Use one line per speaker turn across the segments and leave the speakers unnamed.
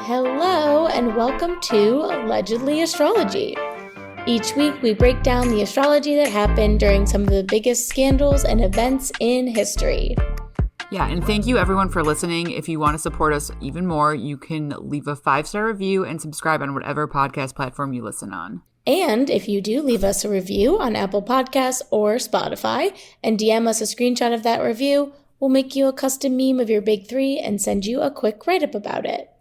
Hello and welcome to Allegedly Astrology. Each week we break down the astrology that happened during some of the biggest scandals and events in history.
Yeah, and thank you everyone for listening. If you want to support us even more, you can leave a 5-star review and subscribe on whatever podcast platform you listen on.
And if you do leave us a review on Apple Podcasts or Spotify and DM us a screenshot of that review, we'll make you a custom meme of your big three and send you a quick write-up about it.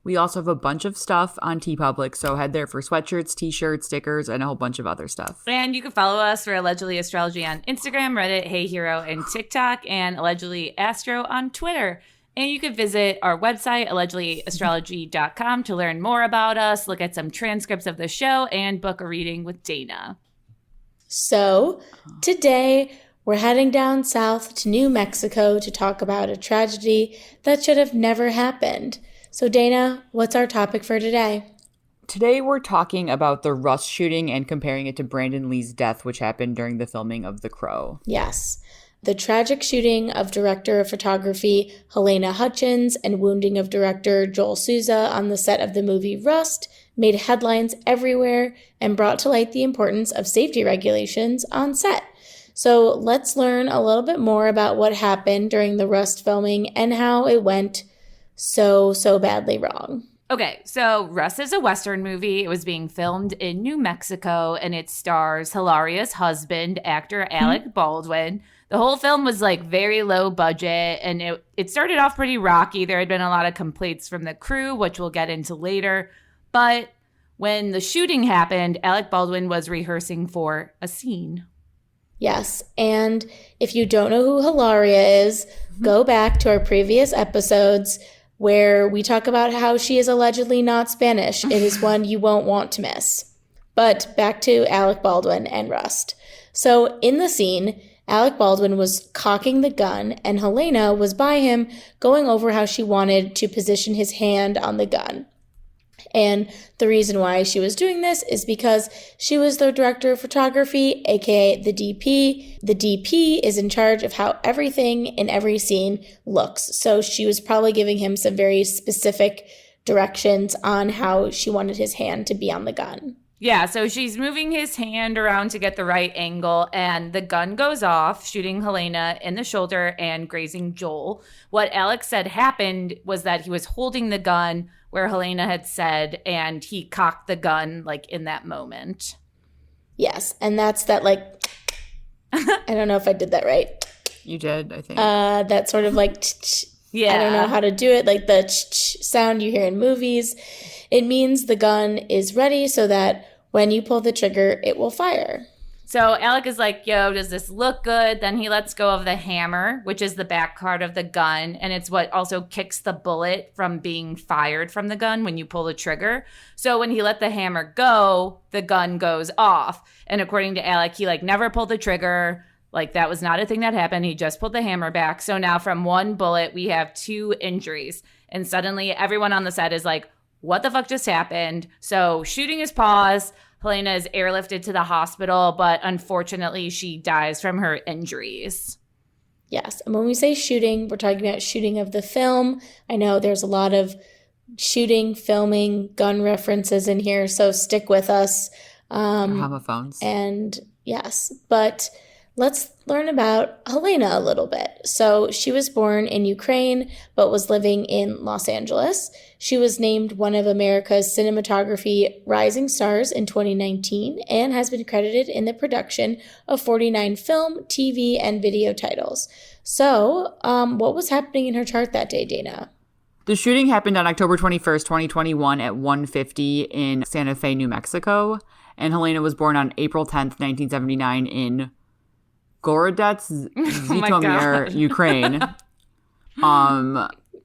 We also have a bunch of stuff on TeePublic, so head there for sweatshirts, t-shirts, stickers, and a whole bunch of other stuff.
And you can follow us for Allegedly Astrology on Instagram, Reddit, Hey Hero, and TikTok, and Allegedly Astro on Twitter. And you can visit our website, allegedlyastrology.com, to learn more about us, look at some transcripts of the show, and book a reading with Dana.
So, today we're heading down south to New Mexico to talk about a tragedy that should have never happened. So Dana, what's our topic for today?
Today we're talking about the Rust shooting and comparing it to Brandon Lee's death, which happened during the filming of The Crow.
Yes. The tragic shooting of director of photography Halyna Hutchins and wounding of director Joel Souza on the set of the movie Rust made headlines everywhere and brought to light the importance of safety regulations on set. So let's learn a little bit more about what happened during the Rust filming and how it went so badly wrong.
Okay, so Rust is a Western movie. It was being filmed in New Mexico, and it stars Hilaria's husband, actor Alec Baldwin. The whole film was like very low budget, and it started off pretty rocky. There had been a lot of complaints from the crew, which we'll get into later. But when the shooting happened, Alec Baldwin was rehearsing for a scene.
Yes, and if you don't know who Hilaria is, go back to our previous episodes where we talk about how she is allegedly not Spanish. It is one you won't want to miss. But back to Alec Baldwin and Rust. So in the scene, Alec Baldwin was cocking the gun, and Halyna was by him going over how she wanted to position his hand on the gun. And the reason why she was doing this is because she was the director of photography, aka the DP. The DP is in charge of how everything in every scene looks. So she was probably giving him some very specific directions on how she wanted his hand to be on the gun.
Yeah, so she's moving his hand around to get the right angle, and the gun goes off, shooting Halyna in the shoulder and grazing Joel. What Alex said happened was that he was holding the gun where Halyna had said, and he cocked the gun, like, in that moment.
Yes, and that's that, like, I don't know if I did that right.
You did, I think.
That sort of, like,
yeah.
I don't know how to do it, like the sound you hear in movies. It means the gun is ready so that when you pull the trigger, it will fire.
So Alec is like, yo, does this look good? Then he lets go of the hammer, which is the back part of the gun. And it's what also kicks the bullet from being fired from the gun when you pull the trigger. So when he let the hammer go, the gun goes off. And according to Alec, he never pulled the trigger. That was not a thing that happened. He just pulled the hammer back. So now from one bullet, we have 2 injuries. And suddenly everyone on the set is like, what the fuck just happened? So shooting is paused. Halyna is airlifted to the hospital, but unfortunately she dies from her injuries.
Yes, and when we say shooting, we're talking about shooting of the film. I know there's a lot of shooting, filming, gun references in here, so stick with us.
Homophones.
And yes, but let's learn about Halyna a little bit. So she was born in Ukraine, but was living in Los Angeles. She was named one of America's Cinematography Rising Stars in 2019 and has been credited in the production of 49 film, TV, and video titles. So what was happening in her chart that day, Dana?
The shooting happened on October 21st, 2021 at 1:50 in Santa Fe, New Mexico. And Halyna was born on April 10th, 1979 in Gorodets, Zhytomyr, Ukraine.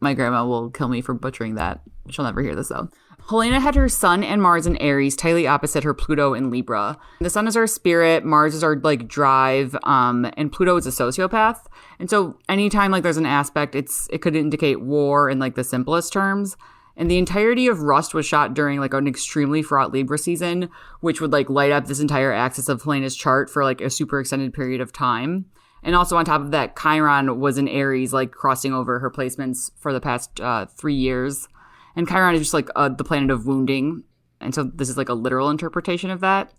My grandma will kill me for butchering that. She'll never hear this, though. Halyna had her sun and Mars in Aries, tightly opposite her Pluto in Libra. The sun is our spirit, Mars is our drive, and Pluto is a sociopath. And so anytime there's an aspect, it could indicate war in the simplest terms. And the entirety of Rust was shot during an extremely fraught Libra season, which would light up this entire axis of Halyna's chart for a super extended period of time. And also on top of that, Chiron was in Aries, crossing over her placements for the past 3 years. And Chiron is just like the planet of wounding. And so this is like a literal interpretation of that.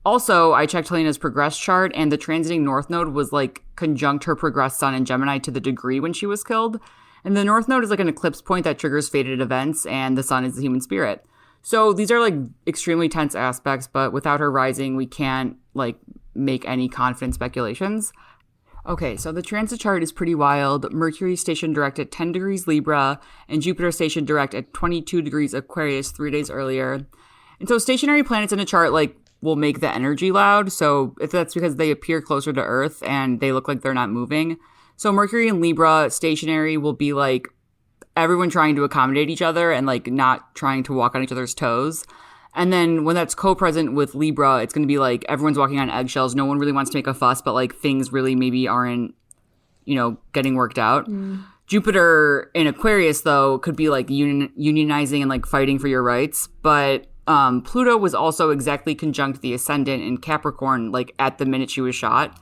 Also, I checked Halyna's progress chart, and the transiting North Node was like conjunct her progressed sun in Gemini to the degree when she was killed. And the North Node is like an eclipse point that triggers fated events, and the sun is the human spirit. So these are like extremely tense aspects, but without her rising, we can't like make any confident speculations. Okay, so the transit chart is pretty wild. Mercury stationed direct at 10 degrees Libra, and Jupiter stationed direct at 22 degrees Aquarius 3 days earlier. And so stationary planets in a chart like will make the energy loud. So if that's because they appear closer to Earth and they look like they're not moving. So Mercury and Libra stationary will be like everyone trying to accommodate each other and like not trying to walk on each other's toes. And then when that's co-present with Libra, it's going to be like everyone's walking on eggshells. No one really wants to make a fuss, but like things really maybe aren't, getting worked out. Jupiter in Aquarius, though, could be like unionizing and like fighting for your rights. But Pluto was also exactly conjunct the ascendant in Capricorn, like at the minute she was shot.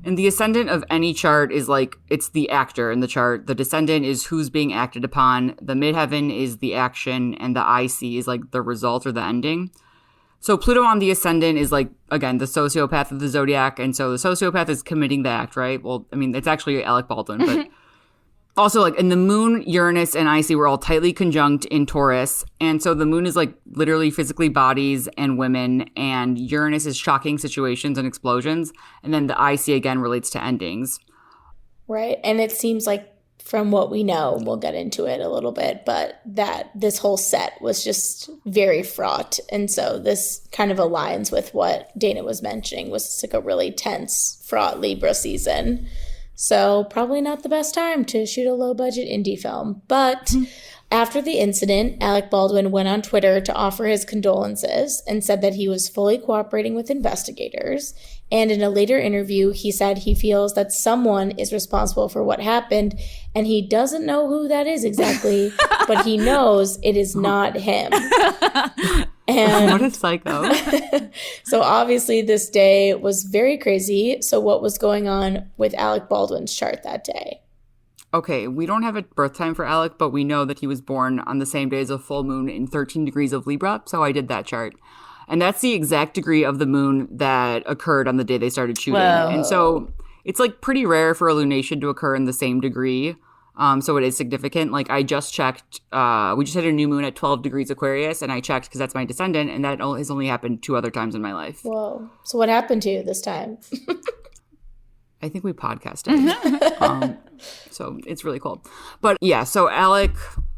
And the ascendant of any chart is like, it's the actor in the chart. The descendant is who's being acted upon. The midheaven is the action. And the IC is like the result or the ending. So Pluto on the ascendant is like, again, the sociopath of the zodiac. And so the sociopath is committing the act, right? Well, I mean, it's actually Alec Baldwin, but also like in the moon, Uranus and IC were all tightly conjunct in Taurus. And so the moon is like literally physically bodies and women, and Uranus is shocking situations and explosions. And then the IC again relates to endings.
Right. And it seems like from what we know, we'll get into it a little bit, but that this whole set was just very fraught. And so this kind of aligns with what Dana was mentioning, was like a really tense, fraught Libra season. So probably not the best time to shoot a low-budget indie film. But after the incident, Alec Baldwin went on Twitter to offer his condolences and said that he was fully cooperating with investigators. And in a later interview, he said he feels that someone is responsible for what happened, and he doesn't know who that is exactly, but he knows it is not him. And
what a psycho.
So obviously this day was very crazy. So what was going on with Alec Baldwin's chart that day?
Okay, we don't have a birth time for Alec, but we know that he was born on the same day as a full moon in 13 degrees of Libra, so I did that chart. And that's the exact degree of the moon that occurred on the day they started shooting.
Whoa.
And so it's like pretty rare for a lunation to occur in the same degree. So it is significant. Like I just checked, we just had a new moon at 12 degrees Aquarius, and I checked because that's my descendant, and that has only happened 2 other times in my life.
Whoa. So what happened to you this time?
I think we podcasted. So it's really cool. But yeah, so Alec,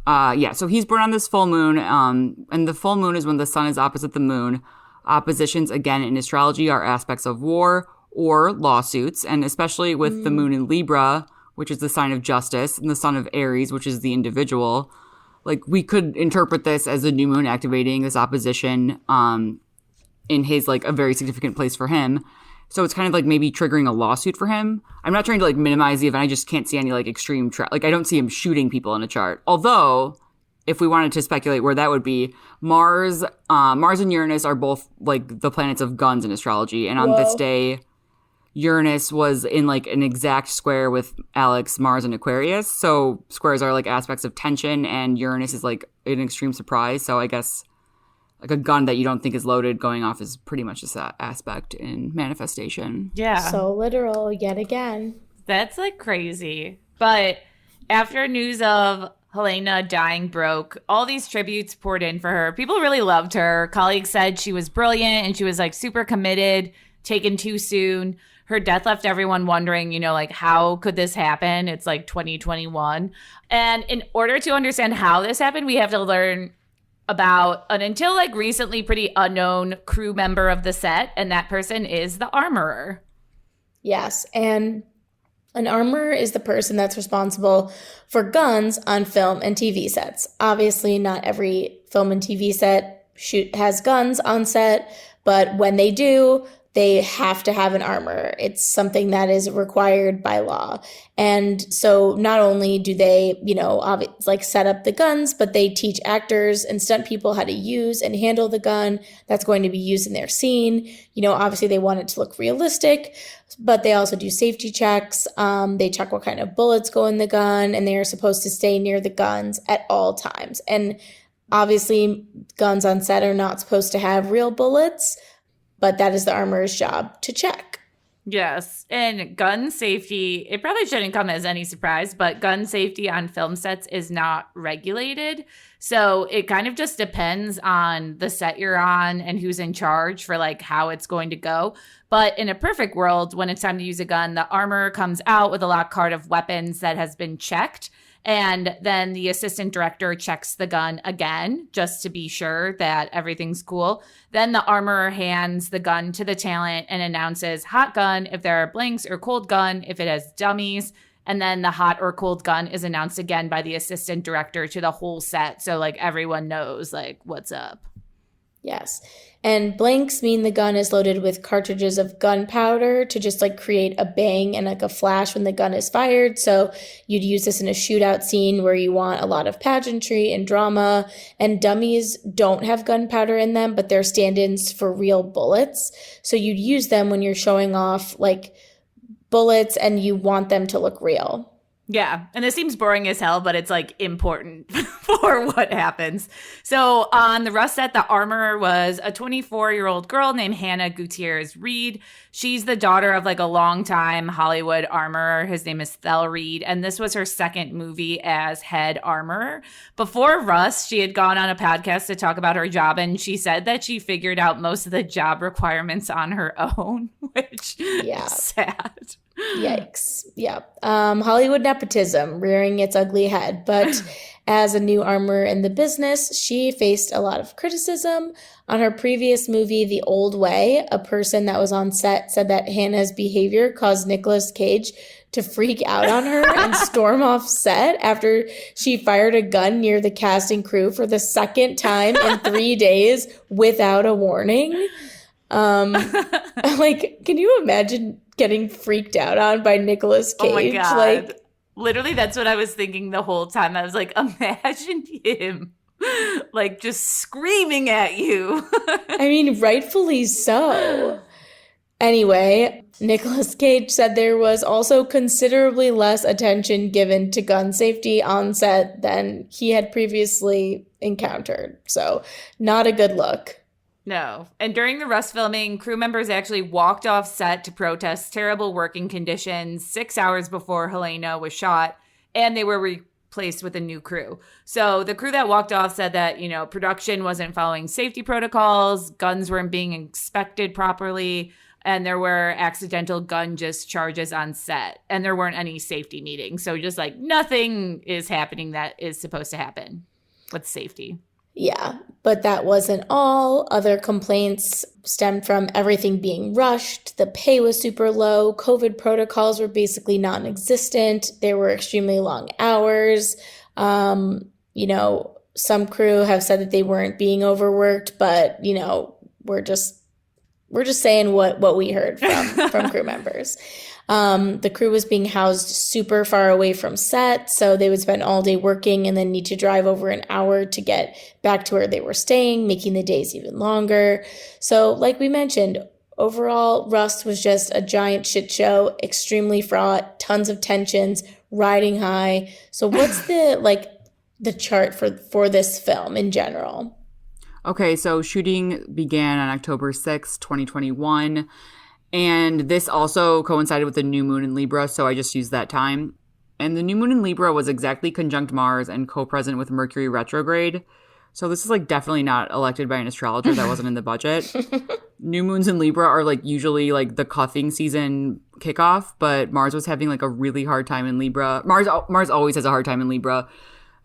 so he's born on this full moon, and the full moon is when the sun is opposite the moon. Oppositions, again, in astrology are aspects of war or lawsuits, and especially with the moon in Libra, which is the sign of justice, and the sun of Aries, which is the individual. Like, we could interpret this as a new moon activating this opposition in his, like, a very significant place for him. So it's kind of like maybe triggering a lawsuit for him. I'm not trying to, like, minimize the event. I just can't see any, like, extreme like, I don't see him shooting people in a chart. Although, if we wanted to speculate where that would be, Mars and Uranus are both, like, the planets of guns in astrology. And on this day, Uranus was in like an exact square with Alex, Mars, and Aquarius. So squares are like aspects of tension, and Uranus is like an extreme surprise. So I guess like a gun that you don't think is loaded going off is pretty much just that aspect in manifestation.
Yeah.
So literal yet again.
That's like crazy. But after news of Halyna dying broke, all these tributes poured in for her. People really loved her. Colleagues said she was brilliant and she was like super committed, taken too soon. Her death left everyone wondering, like, how could this happen? It's like 2021. And in order to understand how this happened, we have to learn about an until like recently pretty unknown crew member of the set. And that person is the armorer.
Yes. And an armorer is the person that's responsible for guns on film and TV sets. Obviously, not every film and TV set has guns on set, but when they do, they have to have an armorer. It's something that is required by law. And so not only do they, like set up the guns, but they teach actors and stunt people how to use and handle the gun that's going to be used in their scene. Obviously they want it to look realistic, but they also do safety checks. They check what kind of bullets go in the gun, and they are supposed to stay near the guns at all times. And Obviously, guns on set are not supposed to have real bullets, but that is the armorer's job to check.
Yes. And gun safety, it probably shouldn't come as any surprise, but gun safety on film sets is not regulated. So it kind of just depends on the set you're on and who's in charge for like how it's going to go. But in a perfect world, when it's time to use a gun, the armorer comes out with a lock card of weapons that has been checked. And then the assistant director checks the gun again, just to be sure that everything's cool. Then the armorer hands the gun to the talent and announces hot gun if there are blanks, or cold gun if it has dummies. And then the hot or cold gun is announced again by the assistant director to the whole set. So like everyone knows like what's up.
Yes. And blanks mean the gun is loaded with cartridges of gunpowder to just like create a bang and like a flash when the gun is fired. So you'd use this in a shootout scene where you want a lot of pageantry and drama. And dummies don't have gunpowder in them, but they're stand-ins for real bullets. So you'd use them when you're showing off like bullets and you want them to look real.
Yeah, and this seems boring as hell, but it's like important for what happens. So on the Rust set, the armorer was a 24-year-old girl named Hannah Gutierrez Reed. She's the daughter of like a longtime Hollywood armorer. His name is Thel Reed, and this was her second movie as head armorer. Before Rust, she had gone on a podcast to talk about her job, and she said that she figured out most of the job requirements on her own, which is sad.
Yikes. Yeah. Hollywood nepotism rearing its ugly head. But as a new armorer in the business, she faced a lot of criticism. On her previous movie, The Old Way, a person that was on set said that Hannah's behavior caused Nicolas Cage to freak out on her and storm off set after she fired a gun near the cast and crew for the second time in 3 days without a warning. Like, can you imagine getting freaked out on by Nicolas Cage?
Oh my God.
Like,
literally, that's what I was thinking the whole time. I was like, imagine him like just screaming at you.
I mean, rightfully so. Anyway, Nicolas Cage said there was also considerably less attention given to gun safety on set than he had previously encountered. So, not a good look.
No. And during the Rust filming, crew members actually walked off set to protest terrible working conditions 6 hours before Halyna was shot, and they were replaced with a new crew. So the crew that walked off said that, you know, production wasn't following safety protocols, guns weren't being inspected properly, and there were accidental gun discharges on set, and there weren't any safety meetings. So just like nothing is happening that is supposed to happen with safety.
Yeah, but that wasn't all. Other complaints stemmed from everything being rushed. The pay was super low. COVID protocols were basically non-existent. There were extremely long hours. You know, some crew have said that they weren't being overworked, but, you know, we're just saying what we heard from crew members. The crew was being housed super far away from set, so they would spend all day working and then need to drive over an hour to get back to where they were staying, making the days even longer. So, like we mentioned, overall, Rust was just a giant shit show, extremely fraught, tons of tensions, riding high. So what's the chart for this film in general?
Okay, so shooting began on October 6th, 2021. And this also coincided with the new moon in Libra, so I just used that time. And the new moon in Libra was exactly conjunct Mars and co-present with Mercury retrograde. So this is like definitely not elected by an astrologer. That wasn't in the budget. New moons in Libra are like usually like the cuffing season kickoff, but Mars was having like a really hard time in Libra. Mars always has a hard time in Libra.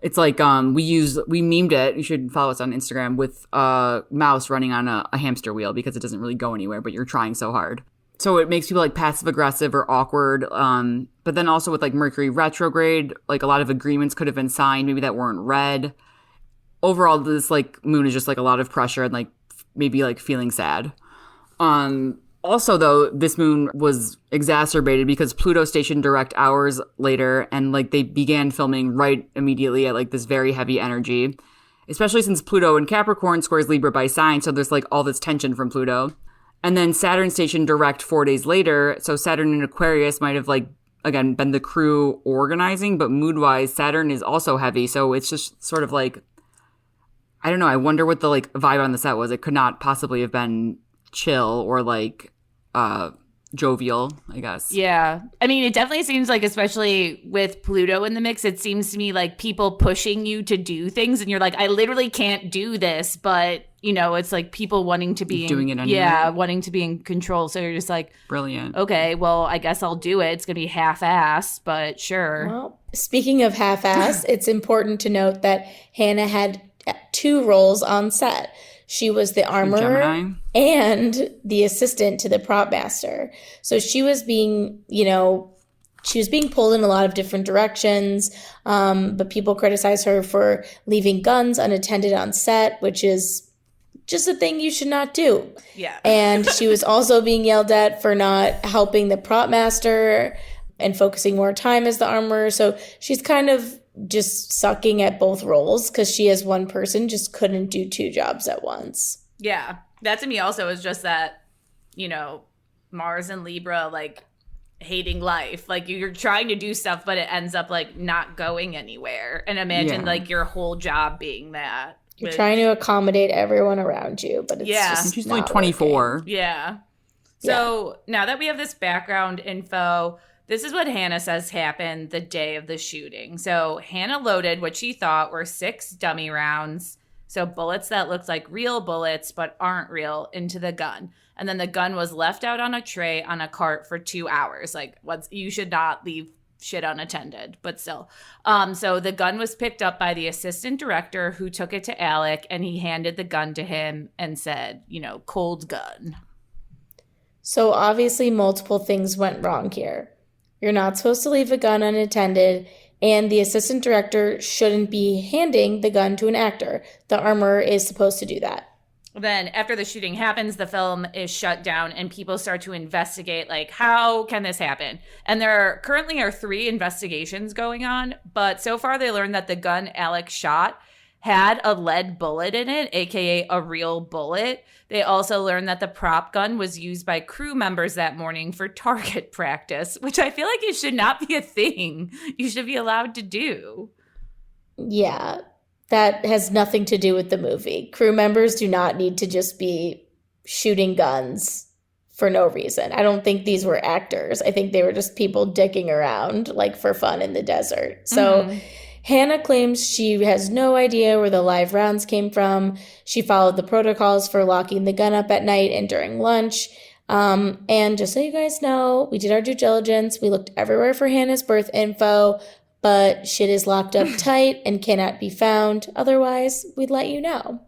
It's like we memed it. You should follow us on Instagram with a mouse running on a hamster wheel because it doesn't really go anywhere, but you're trying so hard. So it makes people like passive aggressive or awkward. But then also with like Mercury retrograde, like a lot of agreements could have been signed, maybe that weren't read. Overall, this like moon is just like a lot of pressure and like maybe like feeling sad. Also, though, this moon was exacerbated because Pluto stationed direct hours later, and like they began filming right immediately at like this very heavy energy, especially since Pluto in Capricorn squares Libra by sign. So there's like all this tension from Pluto. And then Saturn stationed direct 4 days later. So Saturn in Aquarius might have like, again, been the crew organizing, but mood wise, Saturn is also heavy. So it's just sort of like I don't know. I wonder what the like vibe on the set was. It could not possibly have been chill or like jovial, I guess.
Yeah. I mean, it definitely seems like, especially with Pluto in the mix, it seems to me like people pushing you to do things and you're like, I literally can't do this, but you know, it's like people wanting to be
doing it anyway.
Yeah, wanting to be in control. So you're just like,
brilliant.
Okay, well, I guess I'll do it. It's gonna be half-assed, but sure.
Well, speaking of half-assed, it's important to note that Hannah had 2 roles on set. She was the armorer
Gemini.
and the assistant to the prop master. So she was being, she was being pulled in a lot of different directions. But people criticize her for leaving guns unattended on set, which is just a thing you should not do.
Yeah.
And she was also being yelled at for not helping the prop master and focusing more time as the armorer. So she's kind of just sucking at both roles because she as one person just couldn't do 2 jobs at once.
Yeah. That to me also is just that, Mars and Libra, like, hating life. Like, you're trying to do stuff, but it ends up, like, not going anywhere. And imagine, like, your whole job being that.
You're trying to accommodate everyone around you, but it's just
and she's
not
only 24.
working.
Yeah. So now that we have this background info, this is what Hannah says happened the day of the shooting. So Hannah loaded what she thought were 6 dummy rounds, so bullets that looked like real bullets but aren't real, into the gun. And then the gun was left out on a tray on a cart for 2 hours. Like, you should not leave shit unattended, but still. So the gun was picked up by the assistant director, who took it to Alec, and he handed the gun to him and said, cold gun.
So obviously multiple things went wrong here. You're not supposed to leave a gun unattended, and the assistant director shouldn't be handing the gun to an actor. The armorer is supposed to do that.
Then after the shooting happens, the film is shut down and people start to investigate, like, how can this happen? And there currently are 3 investigations going on, but so far they learned that the gun Alec shot had a lead bullet in it, aka a real bullet. They also learned that the prop gun was used by crew members that morning for target practice, which I feel like it should not be a thing you should be allowed to do.
Yeah, that has nothing to do with the movie. Crew members do not need to just be shooting guns for no reason. I don't think these were actors. I think they were just people dicking around, like, for fun in the desert. So Hannah claims she has no idea where the live rounds came from. She followed the protocols for locking the gun up at night and during lunch. And just so you guys know, we did our due diligence. We looked everywhere for Hannah's birth info, but shit is locked up tight and cannot be found. Otherwise, we'd let you know.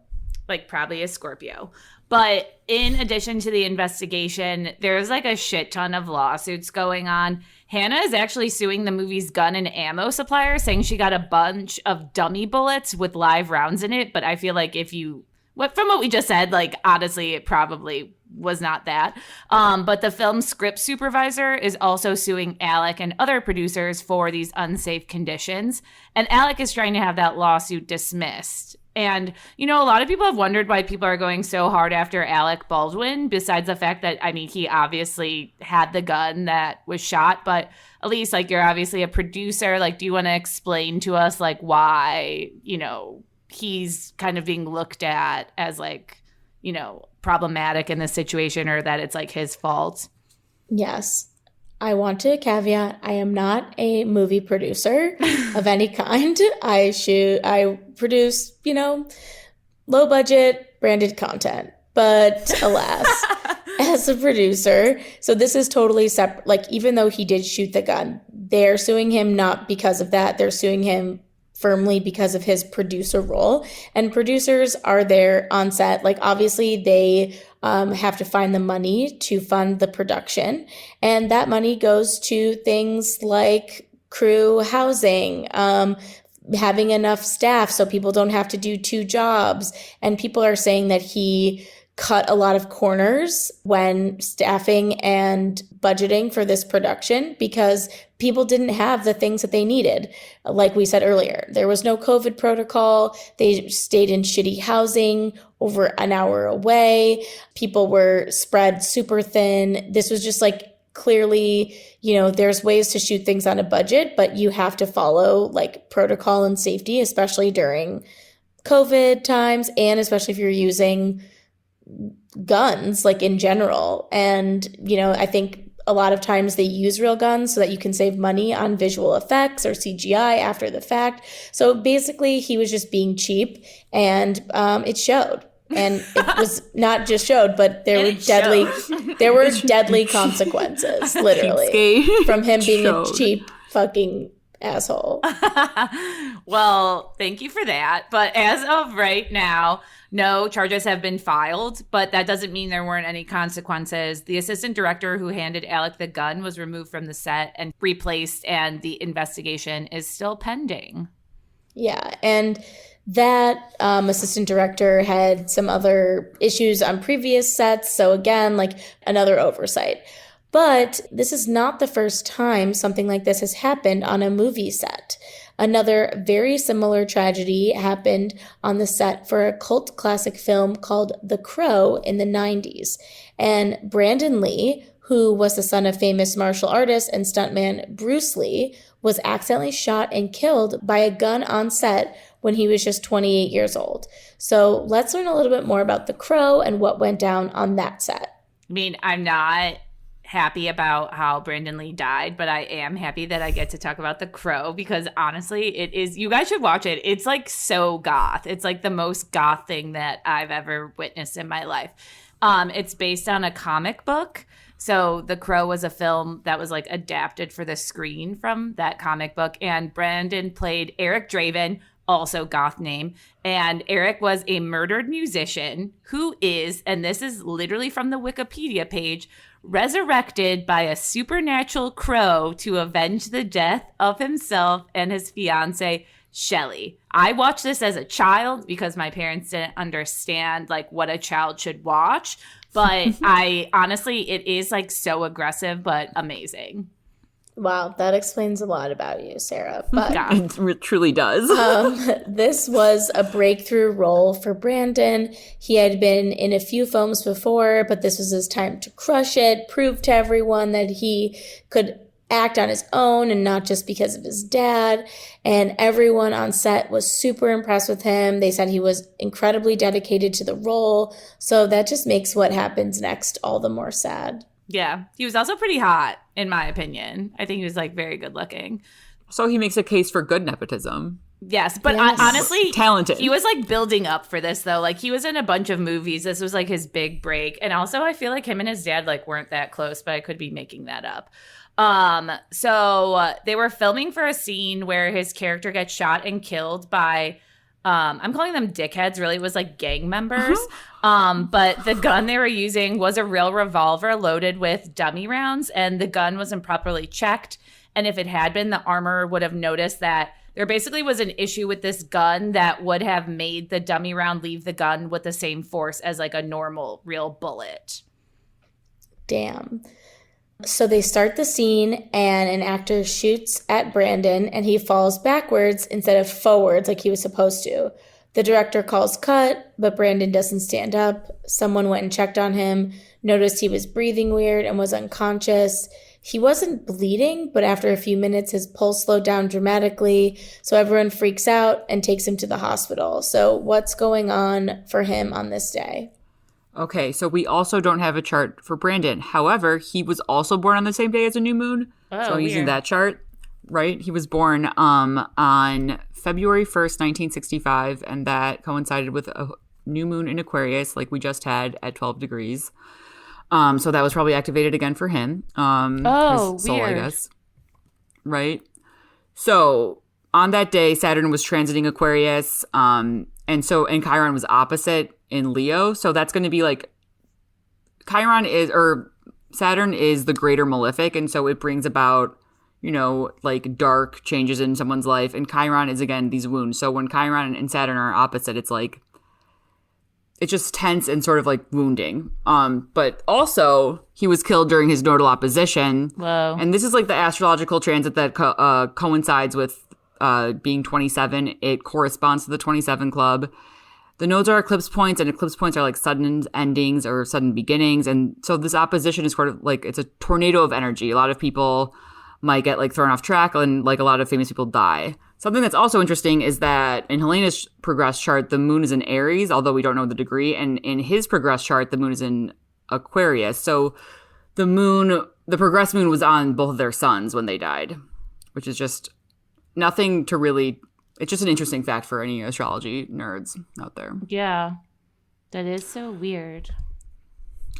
Like, probably a Scorpio. But in addition to the investigation, there's like a shit ton of lawsuits going on. Hannah is actually suing the movie's gun and ammo supplier, saying she got a bunch of dummy bullets with live rounds in it. But I feel like from what we just said, like, honestly, it probably was not that. But the film's script supervisor is also suing Alec and other producers for these unsafe conditions. And Alec is trying to have that lawsuit dismissed. And, a lot of people have wondered why people are going so hard after Alec Baldwin, besides the fact that, he obviously had the gun that was shot. But Elise, like, you're obviously a producer. Like, do you want to explain to us, like, why, he's kind of being looked at as, like, problematic in this situation, or that it's, like, his fault?
Yes. I want to caveat, I am not a movie producer of any kind. I produce, low budget branded content. But alas, as a producer, so this is totally separate. Like, even though he did shoot the gun, they're suing him not because of that. They're suing him firmly because of his producer role. And producers are there on set. Like, obviously they have to find the money to fund the production. And that money goes to things like crew housing, having enough staff so people don't have to do 2 jobs. And people are saying that he cut a lot of corners when staffing and budgeting for this production because people didn't have the things that they needed. Like we said earlier, there was no COVID protocol. They stayed in shitty housing over an hour away. People were spread super thin. This was just like, clearly, there's ways to shoot things on a budget, but you have to follow like protocol and safety, especially during COVID times, and especially if you're using guns, like in general. And, you know, I think a lot of times they use real guns so that you can save money on visual effects or CGI after the fact. So basically, he was just being cheap, and it showed. And it was not just showed, but there were deadly consequences, literally, from him being a cheap fucking asshole.
Well, thank you for that. But as of right now, no charges have been filed, but that doesn't mean there weren't any consequences. The assistant director who handed Alec the gun was removed from the set and replaced, and the investigation is still pending.
Yeah, and that assistant director had some other issues on previous sets. So again, like another oversight. But this is not the first time something like this has happened on a movie set. Another very similar tragedy happened on the set for a cult classic film called The Crow in the 90s. And Brandon Lee, who was the son of famous martial artist and stuntman Bruce Lee, was accidentally shot and killed by a gun on set when he was just 28 years old. So let's learn a little bit more about The Crow and what went down on that set.
I mean, I'm not happy about how Brandon Lee died, but I am happy that I get to talk about The Crow, because honestly, it is, you guys should watch it. It's like so goth. It's like the most goth thing that I've ever witnessed in my life. It's based on a comic book. So The Crow was a film that was like adapted for the screen from that comic book. And Brandon played Eric Draven, also goth name. And Eric was a murdered musician who is, and this is literally from the Wikipedia page, resurrected by a supernatural crow to avenge the death of himself and his fiancée, Shelley. I watched this as a child because my parents didn't understand like what a child should watch. But I honestly, it is like so aggressive, but amazing.
Wow, that explains a lot about you, Sarah. But
it truly does.
This was a breakthrough role for Brandon. He had been in a few films before, but this was his time to crush it, prove to everyone that he could act on his own and not just because of his dad. And everyone on set was super impressed with him. They said he was incredibly dedicated to the role. So that just makes what happens next all the more sad.
Yeah. He was also pretty hot, in my opinion. I think he was like very good looking.
So he makes a case for good nepotism.
Yes, but yes. Honestly,
talented.
He was like building up for this though. Like he was in a bunch of movies. This was like his big break. And also I feel like him and his dad like weren't that close, but I could be making that up. So they were filming for a scene where his character gets shot and killed by I'm calling them dickheads. Really, it was like gang members. But the gun they were using was a real revolver loaded with dummy rounds, and the gun wasn't properly checked. And if it had been, the armor would have noticed that there basically was an issue with this gun that would have made the dummy round leave the gun with the same force as like a normal real bullet.
Damn. So they start the scene and an actor shoots at Brandon and he falls backwards instead of forwards like he was supposed to. The director calls cut, but Brandon doesn't stand up. Someone went and checked on him, noticed he was breathing weird and was unconscious. He wasn't bleeding, but after a few minutes, his pulse slowed down dramatically. So everyone freaks out and takes him to the hospital. So what's going on for him on this day?
Okay, so we also don't have a chart for Brandon. However, he was also born on the same day as a new moon. So I'm using that chart, right? He was born on February 1st, 1965, and that coincided with a new moon in Aquarius, like we just had at 12 degrees. So that was probably activated again for him. His soul, weird. I guess. Right? So on that day, Saturn was transiting Aquarius, and Chiron was opposite in Leo. So that's going to be like Saturn is the greater malefic, and so it brings about, like dark changes in someone's life. And Chiron is, again, these wounds. So when Chiron and Saturn are opposite, it's like, it's just tense and sort of like wounding. But also, he was killed during his nodal opposition.
Whoa. And
this is like the astrological transit that coincides with being 27. It corresponds to the 27 club. The nodes are eclipse points, and eclipse points are like sudden endings or sudden beginnings. And so this opposition is sort of like, it's a tornado of energy. A lot of people might get like thrown off track, and like a lot of famous people die. Something that's also interesting is that in Halyna's progress chart, the moon is in Aries, although we don't know the degree. And in his progress chart, the moon is in Aquarius. So the progressed moon was on both of their suns when they died, which is just nothing to really, it's just an interesting fact for any astrology nerds out there.
Yeah, that is so weird.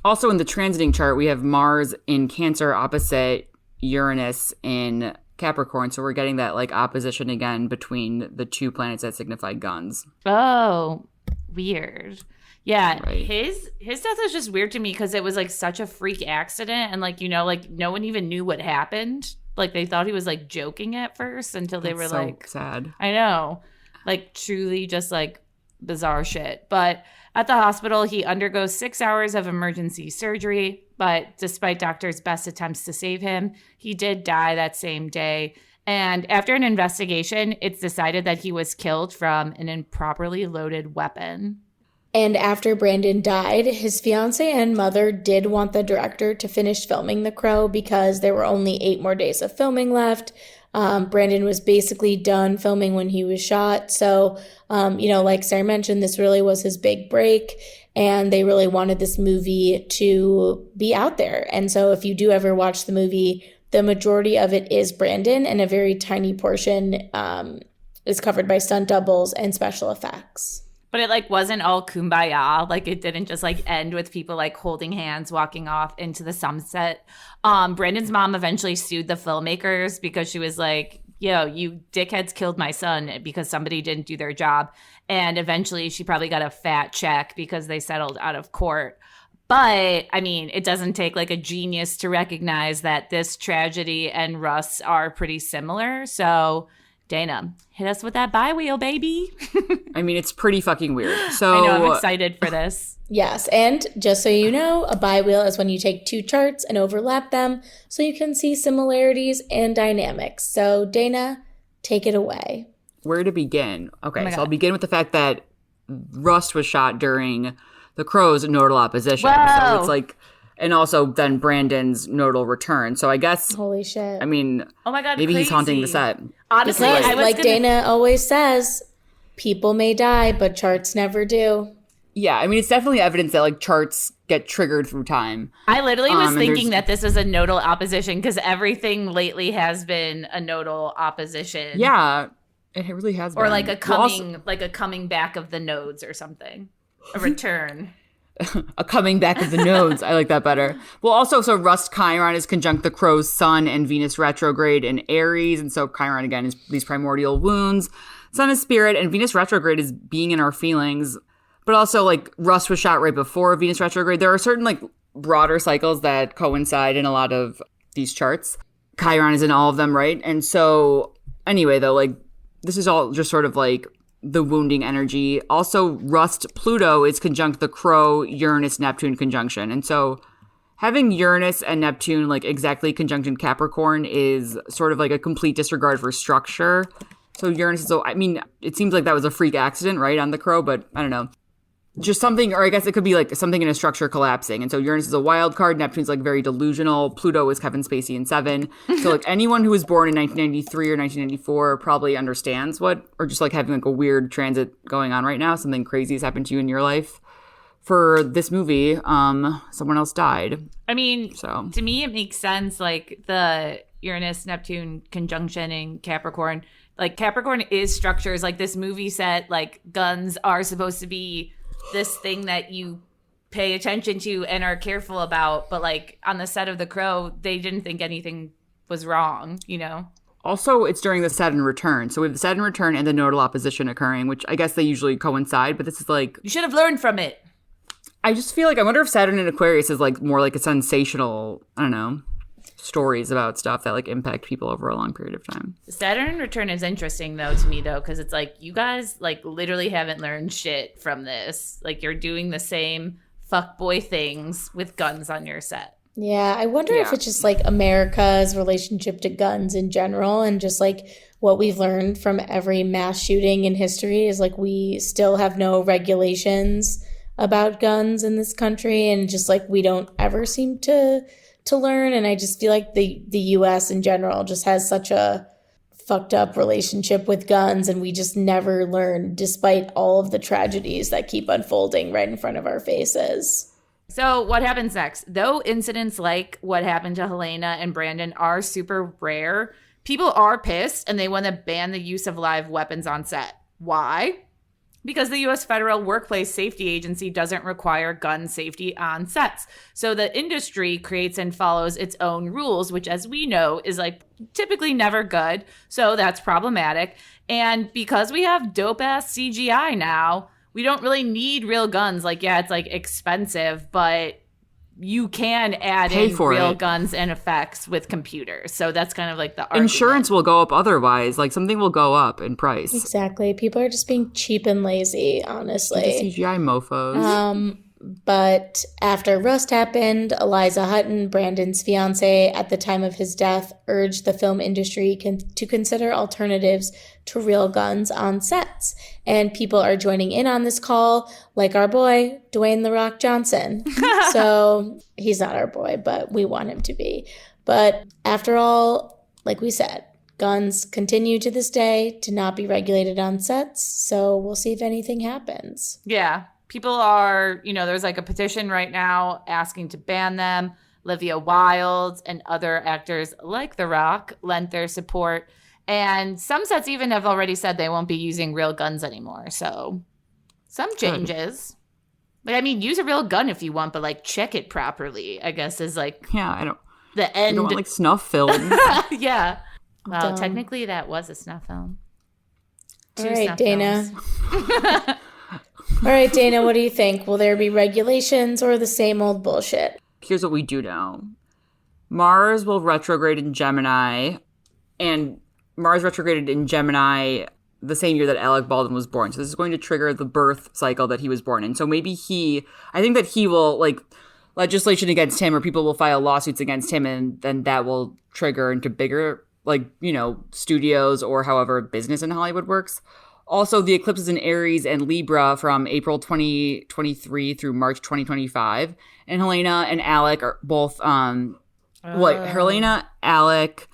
Also in the transiting chart, we have Mars in Cancer opposite Uranus in Capricorn. So we're getting that like opposition again between the two planets that signify guns.
Oh, weird. Yeah,
Right.
his death was just weird to me because it was like such a freak accident, and like, you know, like no one even knew what happened. Like they thought he was like joking at first until they were
So
like,
sad.
I know, like truly just like bizarre shit. But at the hospital, he undergoes 6 hours of emergency surgery. But despite doctors' best attempts to save him, he did die that same day. And after an investigation, it's decided that he was killed from an improperly loaded weapon.
And after Brandon died, his fiance and mother did want the director to finish filming The Crow because there were only 8 more days of filming left. Brandon was basically done filming when he was shot. So, like Sarah mentioned, this really was his big break. And they really wanted this movie to be out there. And so if you do ever watch the movie, the majority of it is Brandon, and a very tiny portion is covered by stunt doubles and special effects.
But it like wasn't all kumbaya. Like it didn't just like end with people like holding hands, walking off into the sunset. Brandon's mom eventually sued the filmmakers because she was like, yo, you dickheads killed my son because somebody didn't do their job. And eventually she probably got a fat check because they settled out of court. But I mean, it doesn't take like a genius to recognize that this tragedy and Russ are pretty similar. So Dana, hit us with that bi-wheel, baby.
I mean, it's pretty fucking weird. So
I know, I'm excited for this.
Yes, and just so you know, a bi-wheel is when you take 2 charts and overlap them so you can see similarities and dynamics. So Dana, take it away.
Where to begin? Okay,
my
so
God.
I'll begin with the fact that Rust was shot during the Crow's nodal opposition.
Whoa.
So it's like, and also then Brandon's nodal return. So I guess,
Holy shit.
I mean,
Oh my God,
maybe he's haunting the
crazy.
set.
Honestly,
Because,
I was
like
gonna,
Dana always says, people may die, but charts never do.
Yeah, I mean, it's definitely evidence that like charts get triggered through time.
I literally was
and
thinking
there's-
that this was a nodal opposition because everything lately has been a nodal opposition.
Yeah, it really has been.
Or like a
Well, also-
coming, like a coming back of the nodes or something. A return.
a coming back of the nodes. I like that better. Well, also, so Rust Chiron is conjunct the Crow's Sun and Venus retrograde in Aries. And so Chiron, again, is these primordial wounds. Sun is spirit, and Venus retrograde is being in our feelings. But also, like, Rust was shot right before Venus retrograde. There are certain, like, broader cycles that coincide in a lot of these charts. Chiron is in all of them, right? And so, anyway, though, like, this is all just sort of, like, the wounding energy. Also, Rust Pluto is conjunct the Crow Uranus Neptune conjunction. And so having Uranus and Neptune like exactly conjunct in Capricorn is sort of like a complete disregard for structure. So Uranus is, I mean, it seems like that was a freak accident, right, on the Crow, but I don't know. Just something, or I guess it could be like something in a structure collapsing. And so Uranus is a wild card. Neptune's like very delusional. Pluto is Kevin Spacey in Seven. So like anyone who was born in 1993 or 1994 probably understands what, or just like having like a weird transit going on right now. Something crazy has happened to you in your life. For this movie, someone else died.
I mean,
So
to me, it makes sense. Like the Uranus Neptune conjunction in Capricorn. Like Capricorn is structures. Like this movie set, like guns are supposed to be this thing that you pay attention to and are careful about. But like on the set of The Crow, they didn't think anything was wrong, you know?
also, it's during the Saturn return. So we have the Saturn return and the nodal opposition occurring, which I guess they usually coincide. But this is like,
You should have learned from it.
I just feel like, I wonder if Saturn in Aquarius is like more like a sensational, I don't know, stories about stuff that like impact people over a long period of time.
Saturn return is interesting though to me though, because it's like you guys like literally haven't learned shit from this. Like you're doing the same fuckboy things with guns on your set.
Yeah, I wonder if
Yeah.
it's just like America's relationship to guns in general, and just like what we've learned from every mass shooting in history is like we still have no regulations about guns in this country, and just like we don't ever seem to learn. And I just feel like the US in general just has such a fucked up relationship with guns, and we just never learn despite all of the tragedies that keep unfolding right in front of our faces.
So what happens next? Though incidents like what happened to Halyna and Brandon are super rare, people are pissed and they want to ban the use of live weapons on set. Why? Because the U.S. Federal Workplace Safety Agency doesn't require gun safety on sets. So the industry creates and follows its own rules, which, as we know, is like typically never good. So that's problematic. And because we have dope-ass CGI now, we don't really need real guns. Like, yeah, it's like expensive, but you can add in real guns and effects with computers. So that's kind of like the argument.
Insurance will go up otherwise. Like, something will go up in price.
Exactly. People are just being cheap and lazy, honestly.
The CGI mofos.
But after Rust happened, Eliza Hutton, Brandon's fiance at the time of his death, urged the film industry to consider alternatives to real guns on sets. And people are joining in on this call, like our boy, Dwayne "The Rock" Johnson. So he's not our boy, but we want him to be. But after all, like we said, guns continue to this day to not be regulated on sets. So we'll see if anything happens.
Yeah. People are, there's like a petition right now asking to ban them. Olivia Wilde and other actors like The Rock lent their support. And some sets even have already said they won't be using real guns anymore. So some changes. Like, use a real gun if you want, but like check it properly, I guess, is like the end.
I don't want like snuff film.
Yeah. Well, technically that was a snuff film.
All right, Dana. All right, Dana, what do you think? Will there be regulations or the same old bullshit?
Here's what we do know. Mars will retrograde in Gemini, and Mars retrograded in Gemini the same year that Alec Baldwin was born. So this is going to trigger the birth cycle that he was born in. So maybe I think that he will, like, legislation against him, or people will file lawsuits against him, and then that will trigger into bigger, like, studios or however business in Hollywood works. Also, the eclipses in Aries and Libra from April 2023 through March 2025. And Halyna and Alec are both, Halyna, Alec,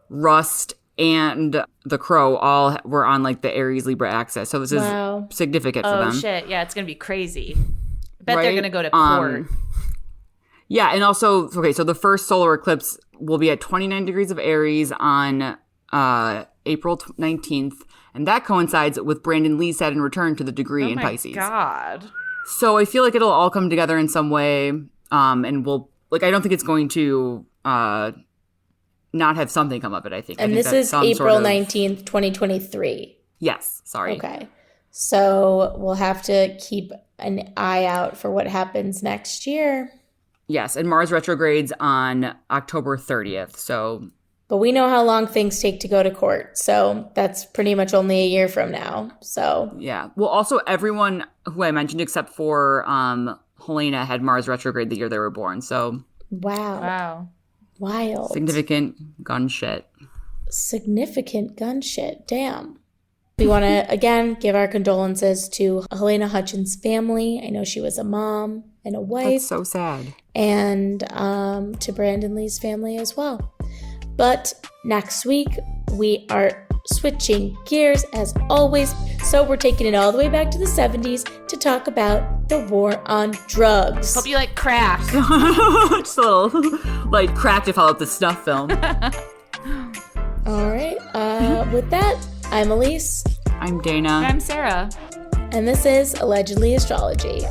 Rust, and the Crow all were on, like, the Aries-Libra axis. So this is significant for them.
Oh, shit. Yeah, it's going to be crazy. I bet they're going to go to court.
Yeah, and also, so the first solar eclipse will be at 29 degrees of Aries on April 19th. And that coincides with Brandon Lee's Saturn return to the degree in Pisces.
Oh, my God.
So I feel like it'll all come together in some way. And I don't think it's going to not have something come of it, I think.
And this is April 19th, 2023.
Yes. Sorry.
Okay. So we'll have to keep an eye out for what happens next year.
Yes. And Mars retrogrades on October 30th. So...
But we know how long things take to go to court. So that's pretty much only a year from now. So
yeah. Well, also everyone who I mentioned except for Halyna had Mars retrograde the year they were born. So
wow. Wild.
Significant gun shit.
Damn. We want to, again, give our condolences to Halyna Hutchins' family. I know she was a mom and a wife.
That's so sad.
And to Brandon Lee's family as well. But next week, we are switching gears as always. So we're taking it all the way back to the 70s to talk about the war on drugs.
Hope you like crack.
Just a little like crack to follow up the snuff film.
All right. With that, I'm Elise.
I'm Dana.
And I'm Sarah.
And this is Allegedly Astrology.